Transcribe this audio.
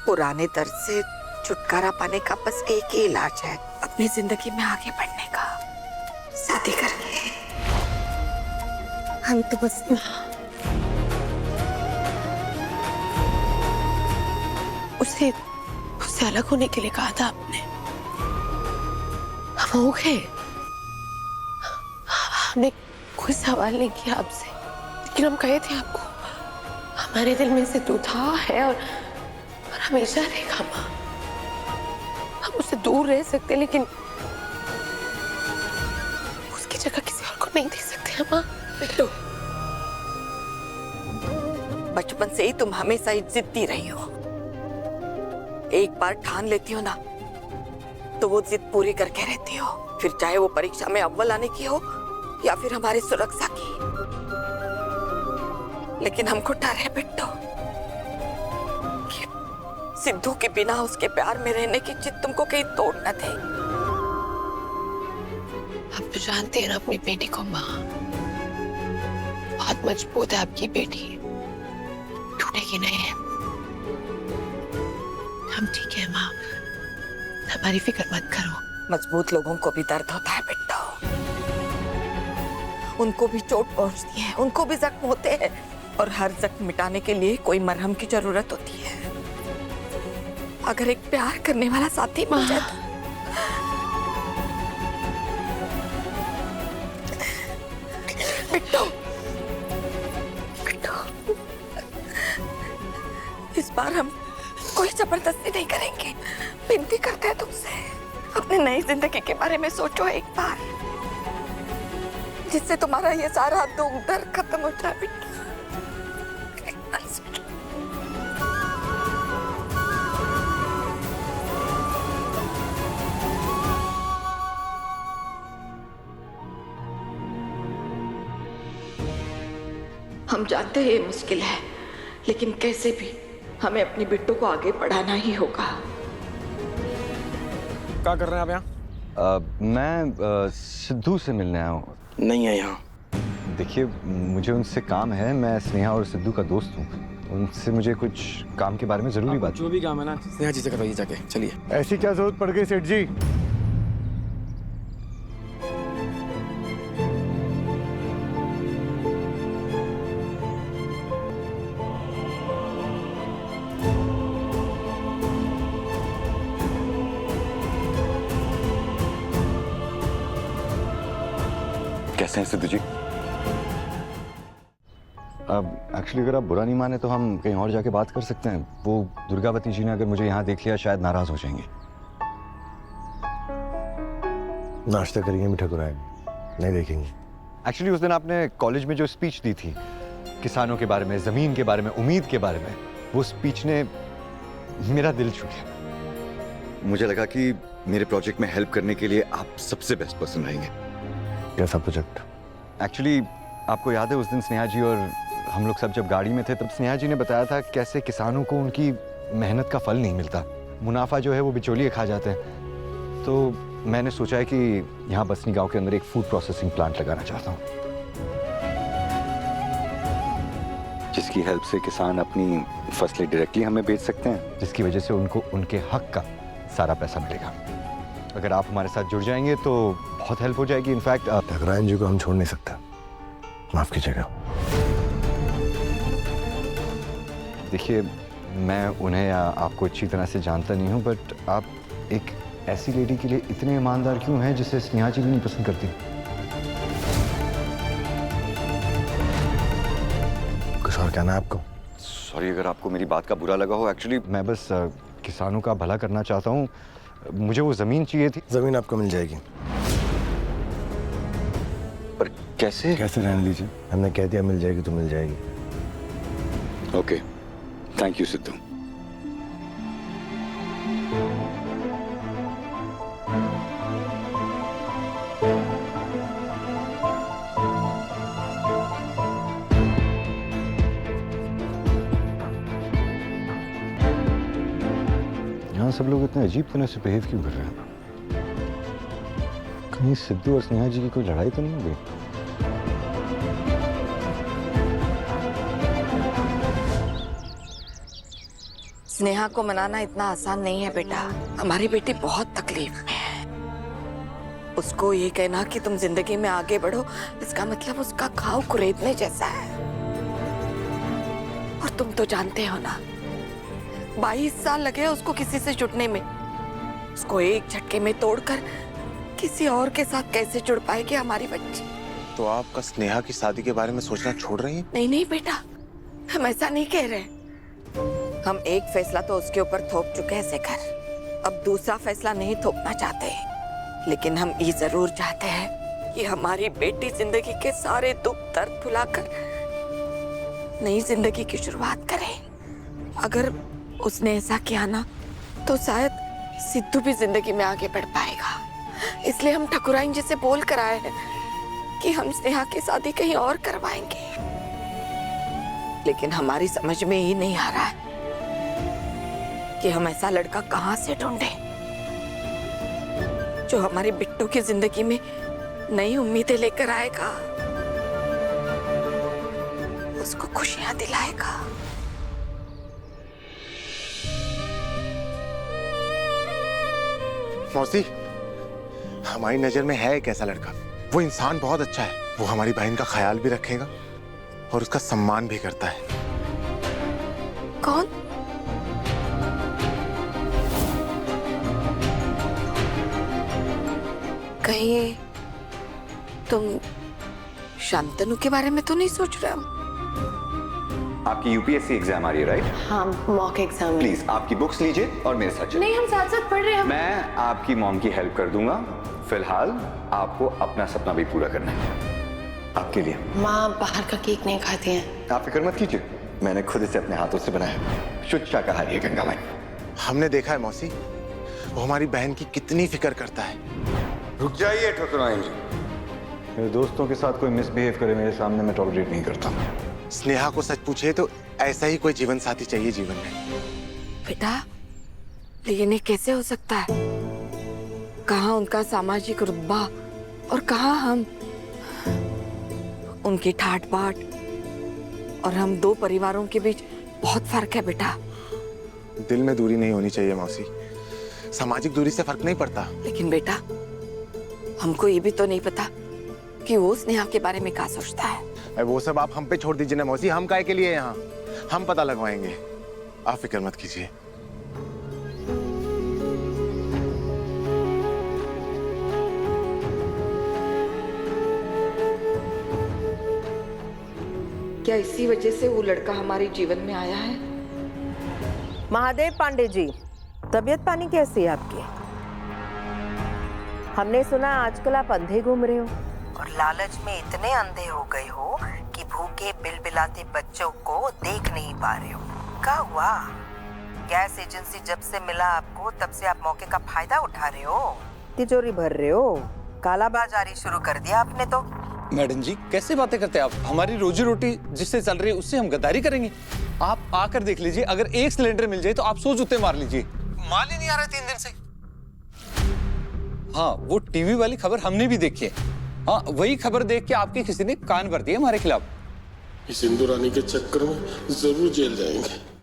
पुराने दर्द से छुटकारा पाने का बस एक ही इलाज है, अपनी जिंदगी में आगे बढ़ने का, शादी करके। हम तो बस उससे अलग होने के लिए कहा था आपने। हम हो गए। हमने कोई सवाल नहीं किया आपसे, लेकिन हम कहे थे आपको हमारे दिल में सिद्धू था, है और हमेशा रहेगा माँ। हम उससे दूर रह सकते लेकिन उसकी जगह किसी और को नहीं दे सकते माँ। बिट्टू, बचपन से ही तुम हमेशा ही जिद्दी रही हो। एक बार ठान लेती हो ना तो वो जिद पूरी करके रहती हो, फिर चाहे वो परीक्षा में अव्वल आने की हो या फिर हमारी सुरक्षा की। लेकिन हमको डर है बिट्टू कि सिद्धू के बिना उसके प्यार में रहने की जिद तुमको कहीं तोड़ न दे। आप तो जानते हैं ना अपनी बेटी को माँ, बहुत मजबूत है आपकी बेटी, टूटेगी नहीं है। हम ठीक है माँ, हमारी फिक्र मत करो। मजबूत लोगों को भी दर्द होता है बिट्टू, उनको भी चोट पहुंचती है, उनको भी जख्म होते हैं, और हर जख्म मिटाने के लिए कोई मरहम की जरूरत होती है। अगर एक प्यार करने वाला साथी मिल जाए तो बिट्टू, बिट्टू, इस बार हम कोई जबरदस्ती नहीं करेंगे। विनती करते हैं तुमसे, अपने नई जिंदगी के बारे में सोचो एक बार, जिससे तुम्हारा ये सारा दुख दर्द खत्म हो जाए बेटा। हम जानते हैं ये मुश्किल है, लेकिन कैसे भी हमें अपनी बिट्टू को आगे बढ़ाना ही होगा। क्या कर रहे हैं आप यहाँ? मैं सिद्धू से मिलने आया हूँ। नहीं है यहाँ। देखिए, मुझे उनसे काम है, मैं स्नेहा और सिद्धू का दोस्त हूँ। उनसे मुझे कुछ काम के बारे में जरूरी बात। जो भी काम है ना स्नेहा जी से करवाइए जाके, चलिए। ऐसी क्या जरूरत पड़ गई सेठ जी? कैसे हैं सिद्धू जी? अब एक्चुअली अगर आप बुरा नहीं माने तो हम कहीं और जाके बात कर सकते हैं। वो दुर्गावती जी ने अगर मुझे यहाँ देख लिया शायद नाराज हो जाएंगे। नाश्ता करेंगे, मीठा कराएंगे, नहीं देखेंगे। एक्चुअली उस दिन आपने कॉलेज में जो स्पीच दी थी किसानों के बारे में, जमीन के बारे में, उम्मीद के बारे में, वो स्पीच ने मेरा दिल छू लिया। मुझे लगा कि मेरे प्रोजेक्ट में हेल्प करने के लिए आप सबसे बेस्ट पर्सन रहेंगे। कैसा प्रोजेक्ट? एक्चुअली आपको याद है उस दिन स्नेहा जी और हम लोग सब जब गाड़ी में थे तब स्नेहा जी ने बताया था कैसे किसानों को उनकी मेहनत का फल नहीं मिलता, मुनाफा जो है वो बिचौलिए खा जाते हैं। तो मैंने सोचा है कि यहाँ बसनी गांव के अंदर एक फूड प्रोसेसिंग प्लांट लगाना चाहता हूँ, जिसकी हेल्प से किसान अपनी फसलें डायरेक्टली हमें बेच सकते हैं, जिसकी वजह से उनको उनके हक का सारा पैसा मिलेगा। अगर आप हमारे साथ जुड़ जाएंगे तो बहुत हेल्प हो जाएगी। इनफैक्ट ठकराइन जी को हम छोड़ नहीं सकते, माफ कीजिएगा। देखिए, मैं उन्हें या आपको अच्छी तरह से जानता नहीं हूँ, बट आप एक ऐसी लेडी के लिए इतने ईमानदार क्यों हैं जिसे स्नेहा जी भी नहीं पसंद करती? कुछ और कहना है आपको? सॉरी अगर आपको मेरी बात का बुरा लगा हो। एक्चुअली मैं बस किसानों का भला करना चाहता हूँ। मुझे वो जमीन चाहिए थी। जमीन आपको मिल जाएगी। पर कैसे? कैसे रहने दीजिए, हमने कह दिया मिल जाएगी तो मिल जाएगी। Okay, thank you Sidhu. यहाँ सब लोग इतने अजीब तरह से बिहेव क्यों कर रहे हैं? कहीं सिद्धू और स्नेहा जी की कोई लड़ाई तो नहीं हो गई? स्नेहा को मनाना इतना आसान नहीं है बेटा। हमारी बेटी बहुत तकलीफ में है। उसको ये कहना कि तुम जिंदगी में आगे बढ़ो, इसका मतलब उसका घाव कुरेदने जैसा है। और तुम तो जानते हो ना, 22 साल लगे उसको किसी से जुड़ने में। उसको एक झटके में तोड़कर किसी और के साथ कैसे जुड़ पाएगी हमारी बच्ची? तो आपका स्नेहा की शादी के बारे में सोचना छोड़ रही हैं? नहीं नहीं बेटा, हम ऐसा नहीं कह रहे। हम एक फैसला तो उसके ऊपर थोप चुके हैं शेखर, अब दूसरा फैसला नहीं थोपना चाहते। लेकिन हम ये जरूर चाहते हैं कि हमारी बेटी जिंदगी के सारे दुख दर्द भुलाकर नई जिंदगी की शुरुआत करे। अगर उसने ऐसा किया ना, तो शायद सिद्धू भी जिंदगी में आगे बढ़ पाएगा। इसलिए हम ठकुराइन जी से बोल कर आए हैं कि हम स्नेहा की शादी कहीं और करवाएंगे। लेकिन हमारी समझ में ही नहीं आ रहा है कि हम ऐसा लड़का कहां से ढूंढें जो हमारी बिट्टू की जिंदगी में नई उम्मीदें लेकर आएगा, उसको खुशियां दिलाएगा। मौसी, हमारी नजर में है एक ऐसा लड़का। वो इंसान बहुत अच्छा है। वो हमारी बहन का ख्याल भी रखेगा और उसका सम्मान भी करता है। कौन? कहीं तुम शांतनु के बारे में तो नहीं सोच रहे हो? आपकी यूपीएससी एग्जाम आ रही है, राइट? हाँ, मॉक एग्जाम। प्लीज आपकी बुक्स लीजिए और मेरे साथ चलिए। नहीं, हम साथ साथ पढ़ रहे हैं। मैं आपकी मॉम की हेल्प कर दूंगा। फिलहाल आपको अपना सपना भी पूरा करना है। आपके लिए माँ बाहर का केक नहीं खाती हैं। आप फिक्र मत कीजिए, मैंने खुद इसे अपने हाथों से बनाया। शुद्ध शाकाहारी है गंगा माई। हमने देखा है मौसी, वो हमारी बहन की कितनी फिक्र करता है। रुक जाइए ठकुराइन जी, मेरे दोस्तों के साथ कोई मिसबिहेव करे मेरे सामने मैं टॉलरेट नहीं करता। स्नेहा को सच पूछे तो ऐसा ही कोई जीवन साथी चाहिए जीवन में। बेटा, लेकिन ये कैसे हो सकता है? कहाँ उनका सामाजिक रुतबा और कहाँ हम। उनकी ठाट बाट और हम दो परिवारों के बीच बहुत फर्क है बेटा। दिल में दूरी नहीं होनी चाहिए मौसी, सामाजिक दूरी से फर्क नहीं पड़ता। लेकिन बेटा, हमको ये भी तो नहीं पता कि वो स्नेहा के बारे में क्या सोचता है। वो सब आप हम पे छोड़ दीजिए ना मौसी, हम काहे के लिए यहाँ? हम पता लगवाएंगे, आप फिक्र मत कीजिए। क्या इसी वजह से वो लड़का हमारे जीवन में आया है? महादेव पांडे जी, तबीयत पानी कैसी है आपकी? हमने सुना आजकल आप अंधे घूम रहे हो और लालच में इतने अंधे हो गए हो कि भूखे बिलबिलाते बच्चों को देख नहीं पा रहे हो। क्या हुआ? गैस एजेंसी जब से मिला आपको, तब से आप मौके का फायदा उठा रहे हो, तिजोरी भर रहे हो, कालाबाजारी शुरू कर दिया आपने तो। मैडम जी, कैसे बातें करते हैं आप? हमारी रोजी रोटी जिससे चल रही है उससे हम गद्दारी करेंगे? आप आकर देख लीजिए, अगर एक सिलेंडर मिल जाए तो आप 100 जूते मार लीजिए। माल ही नहीं आ रहा 3 दिन से। हाँ, वो टीवी वाली खबर हमने भी देखी है। हाँ, वही खबर देख के आपके किसी ने कान भर दिए हमारे खिलाफ। इस इंदु रानी के चक्कर में जरूर जेल जाएंगे।